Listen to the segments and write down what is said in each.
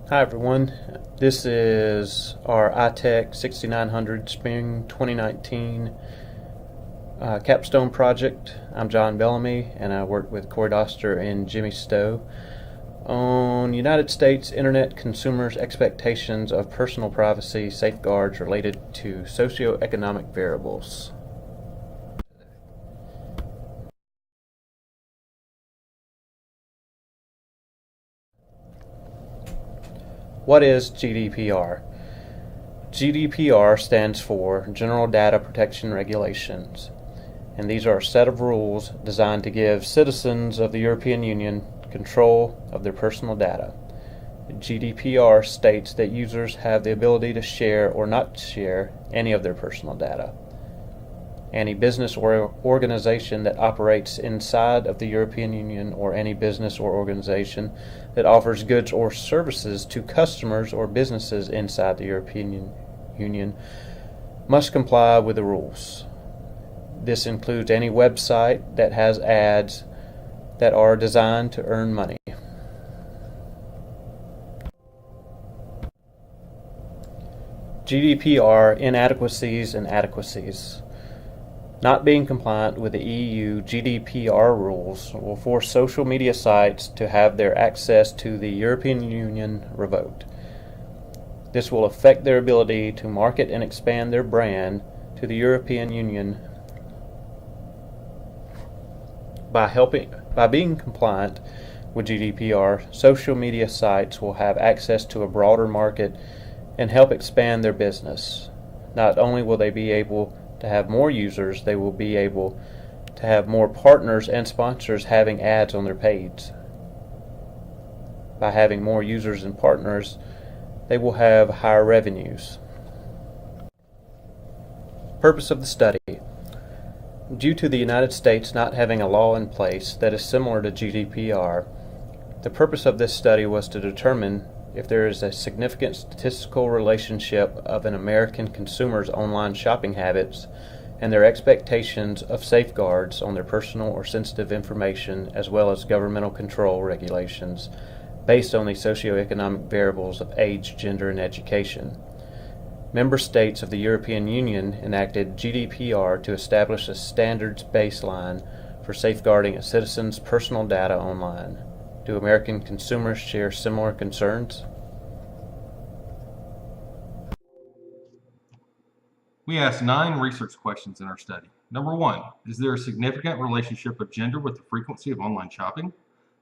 Hi everyone, this is our ITEC6900 Spring 2019 Capstone project. I'm John Bellamy and I work with Corey Doster and Jimmy Stowe on United States Internet consumers' expectations of personal privacy safeguards related to socioeconomic variables. What is GDPR? GDPR stands for General Data Protection Regulations, and these are a set of rules designed to give citizens of the European Union control of their personal data. GDPR states that users have the ability to share or not share any of their personal data. Any business or organization that operates inside of the European Union, or any business or organization that offers goods or services to customers or businesses inside the European Union, must comply with the rules. This includes any website that has ads that are designed to earn money. GDPR inadequacies and adequacies. Not being compliant with the EU GDPR rules will force social media sites to have their access to the European Union revoked. This will affect their ability to market and expand their brand to the European Union. By being compliant with GDPR, social media sites will have access to a broader market and help expand their business. Not only will they be able to have more users, they will be able to have more partners and sponsors having ads on their page. By having more users and partners, they will have higher revenues. Purpose of the study. Due to the United States not having a law in place that is similar to GDPR, the purpose of this study was to determine if there is a significant statistical relationship of an American consumer's online shopping habits and their expectations of safeguards on their personal or sensitive information, as well as governmental control regulations based on the socioeconomic variables of age, gender, and education. Member states of the European Union enacted GDPR to establish a standards baseline for safeguarding a citizen's personal data online. Do American consumers share similar concerns? We asked 9 research questions in our study. Number 1, is there a significant relationship of gender with the frequency of online shopping?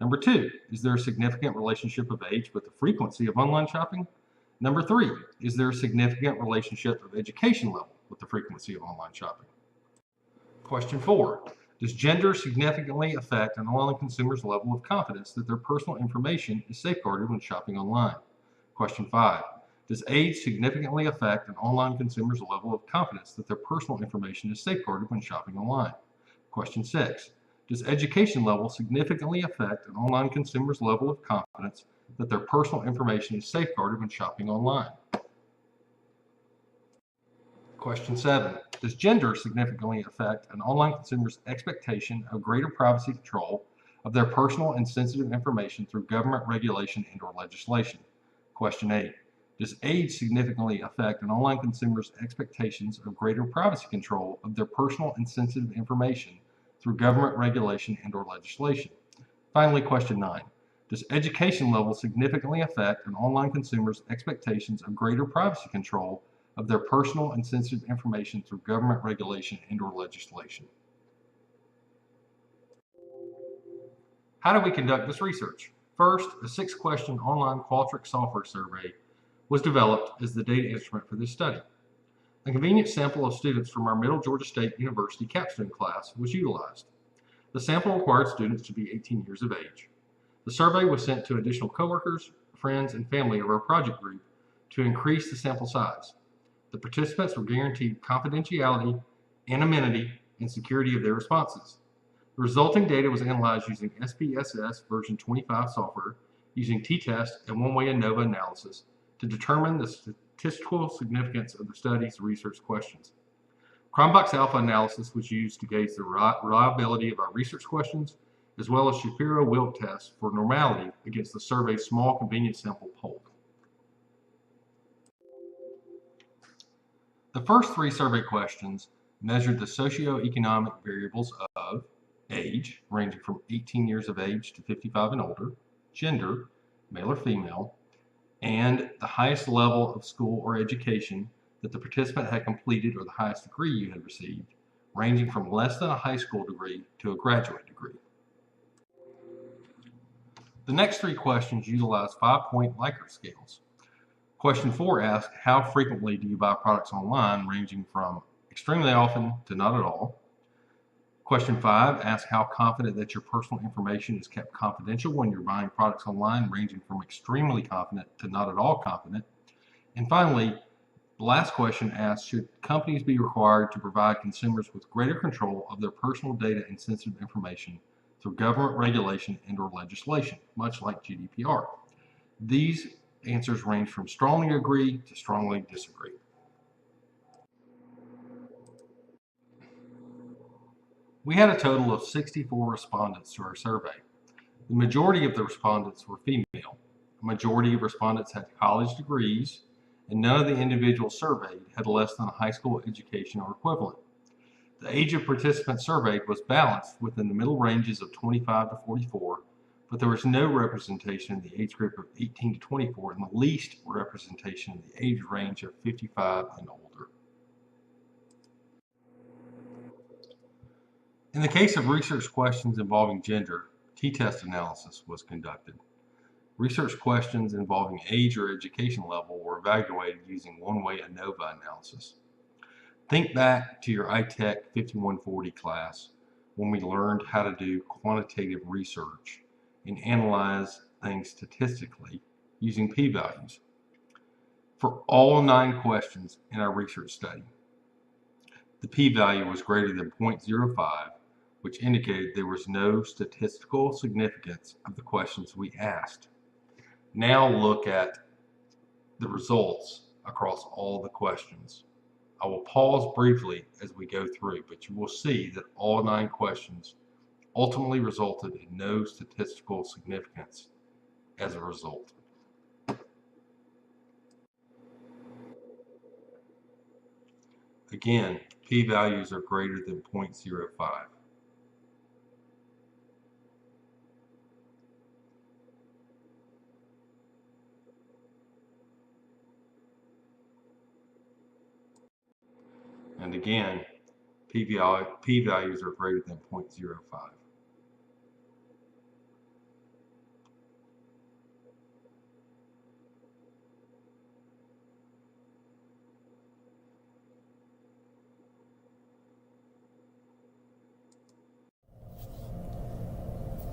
Number 2, is there a significant relationship of age with the frequency of online shopping? Number 3, is there a significant relationship of education level with the frequency of online shopping? Question 4, does gender significantly affect an online consumer's level of confidence that their personal information is safeguarded when shopping online? Question 5, does age significantly affect an online consumer's level of confidence that their personal information is safeguarded when shopping online? Question 6, does education level significantly affect an online consumer's level of confidence that their personal information is safeguarded when shopping online? Question 7, does gender significantly affect an online consumer's expectation of greater privacy control of their personal and sensitive information through government regulation and/or legislation? Question 8, does age significantly affect an online consumer's expectations of greater privacy control of their personal and sensitive information through government regulation and/or legislation? Finally, question 9, does education level significantly affect an online consumer's expectations of greater privacy control of their personal and sensitive information through government regulation and/or legislation? How do we conduct this research? First, a 6-question online Qualtrics software survey was developed as the data instrument for this study. A convenient sample of students from our Middle Georgia State University capstone class was utilized. The sample required students to be 18 years of age. The survey was sent to additional coworkers, friends, and family of our project group to increase the sample size. The participants were guaranteed confidentiality, anonymity, and security of their responses. The resulting data was analyzed using SPSS version 25 software, using t-test and one-way ANOVA analysis to determine the statistical significance of the study's research questions. Cronbach's alpha analysis was used to gauge the reliability of our research questions, as well as Shapiro-Wilk tests for normality against the survey's small convenience sample poll. The first three survey questions measured the socioeconomic variables of age, ranging from 18 years of age to 55 and older, gender, male or female, and the highest level of school or education that the participant had completed or the highest degree you had received, ranging from less than a high school degree to a graduate degree. The next three questions utilize 5-point Likert scales. Question 4 asks, how frequently do you buy products online, ranging from extremely often to not at all? Question 5 asks how confident that your personal information is kept confidential when you're buying products online, ranging from extremely confident to not at all confident. And finally, the last question asks, should companies be required to provide consumers with greater control of their personal data and sensitive information through government regulation and/or legislation, much like GDPR? These answers range from strongly agree to strongly disagree. We had a total of 64 respondents to our survey. The majority of the respondents were female. A majority of respondents had college degrees, and none of the individuals surveyed had less than a high school education or equivalent. The age of participants surveyed was balanced within the middle ranges of 25 to 44, but there was no representation in the age group of 18 to 24 and the least representation in the age range of 55 and older. In the case of research questions involving gender, t-test analysis was conducted. Research questions involving age or education level were evaluated using one-way ANOVA analysis. Think back to your ITEC6900 class when we learned how to do quantitative research and analyze things statistically using p-values. For all 9 questions in our research study, the p-value was greater than 0.05, which indicated there was no statistical significance of the questions we asked. Now look at the results across all the questions. I will pause briefly as we go through, but you will see that all 9 questions ultimately resulted in no statistical significance as a result. Again, p-values are greater than 0.05. And again, p-values are greater than 0.05.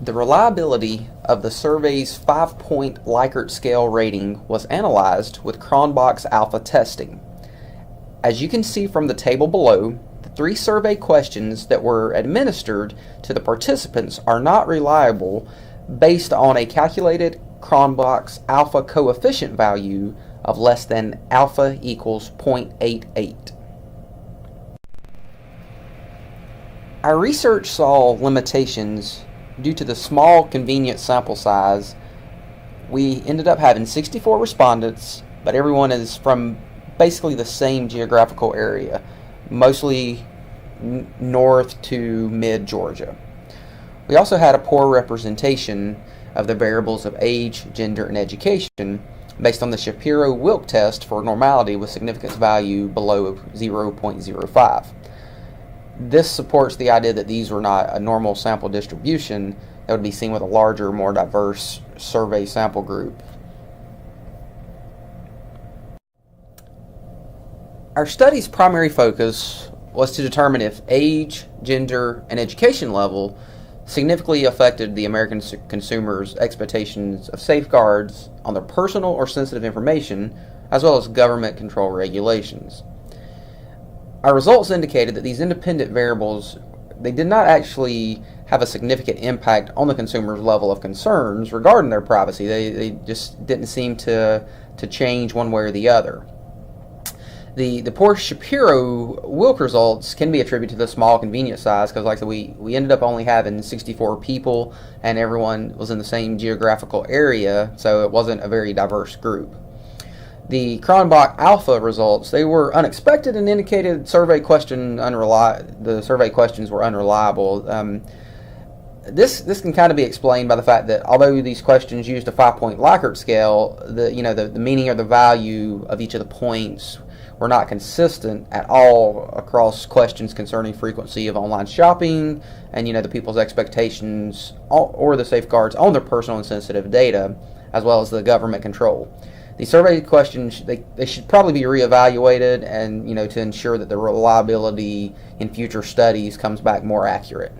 The reliability of the survey's 5-point Likert scale rating was analyzed with Cronbach's alpha testing. As you can see from the table below, the 3 survey questions that were administered to the participants are not reliable based on a calculated Cronbach's alpha coefficient value of less than alpha equals 0.88. Our research saw limitations due to the small convenient sample size. We ended up having 64 respondents, but everyone is from basically the same geographical area, mostly north to mid-Georgia. We also had a poor representation of the variables of age, gender, and education based on the Shapiro-Wilk test for normality with significance value below 0.05. This supports the idea that these were not a normal sample distribution that would be seen with a larger, more diverse survey sample group. Our study's primary focus was to determine if age, gender, and education level significantly affected the American consumers' expectations of safeguards on their personal or sensitive information, as well as government control regulations. Our results indicated that these independent variables, they did not actually have a significant impact on the consumer's level of concerns regarding their privacy. They just didn't seem to change one way or the other. The poor Shapiro-Wilk results can be attributed to the small convenient size because, like I said, we ended up only having 64 people and everyone was in the same geographical area, so it wasn't a very diverse group. The Cronbach Alpha results, they were unexpected and indicated the survey questions were unreliable. This can kind of be explained by the fact that although these questions used a 5-point Likert scale, the meaning or the value of each of the points were not consistent at all across questions concerning frequency of online shopping and the people's expectations or the safeguards on their personal and sensitive data, as well as the government control. The survey questions, they should probably be reevaluated and to ensure that the reliability in future studies comes back more accurate.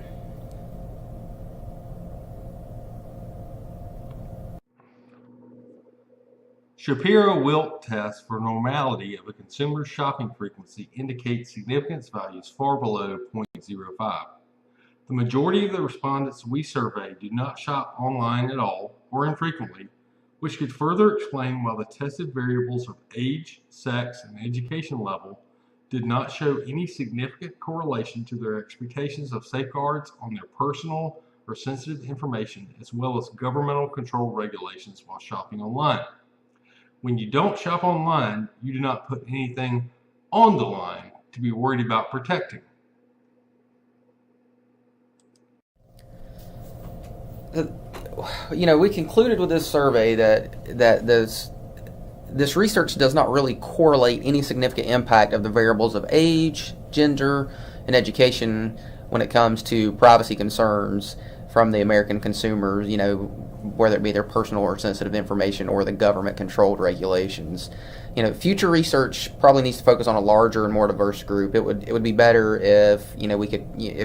Shapiro-Wilk test for normality of a consumer's shopping frequency indicates significance values far below 0.05. The majority of the respondents we surveyed do not shop online at all or infrequently, which could further explain why the tested variables of age, sex, and education level did not show any significant correlation to their expectations of safeguards on their personal or sensitive information, as well as governmental control regulations while shopping online. When you don't shop online, you do not put anything on the line to be worried about protecting. We concluded with this survey that this research does not really correlate any significant impact of the variables of age, gender, and education when it comes to privacy concerns from the American consumers, whether it be their personal or sensitive information or the government-controlled regulations. Future research probably needs to focus on a larger and more diverse group. It would be better if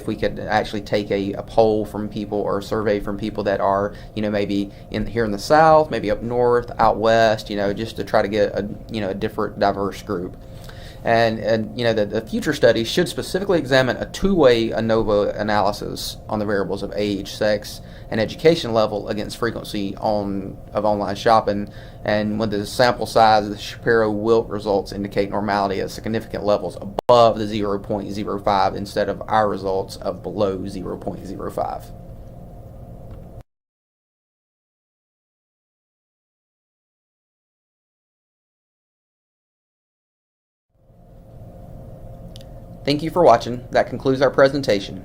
we could actually take a poll from people or a survey from people that are maybe here in the South, maybe up north, out west, just to try to get a different diverse group. And the future studies should specifically examine a two-way ANOVA analysis on the variables of age, sex, and education level against frequency of online shopping, and when the sample size of the Shapiro-Wilk results indicate normality at significant levels above the 0.05 instead of our results of below 0.05. Thank you for watching. That concludes our presentation.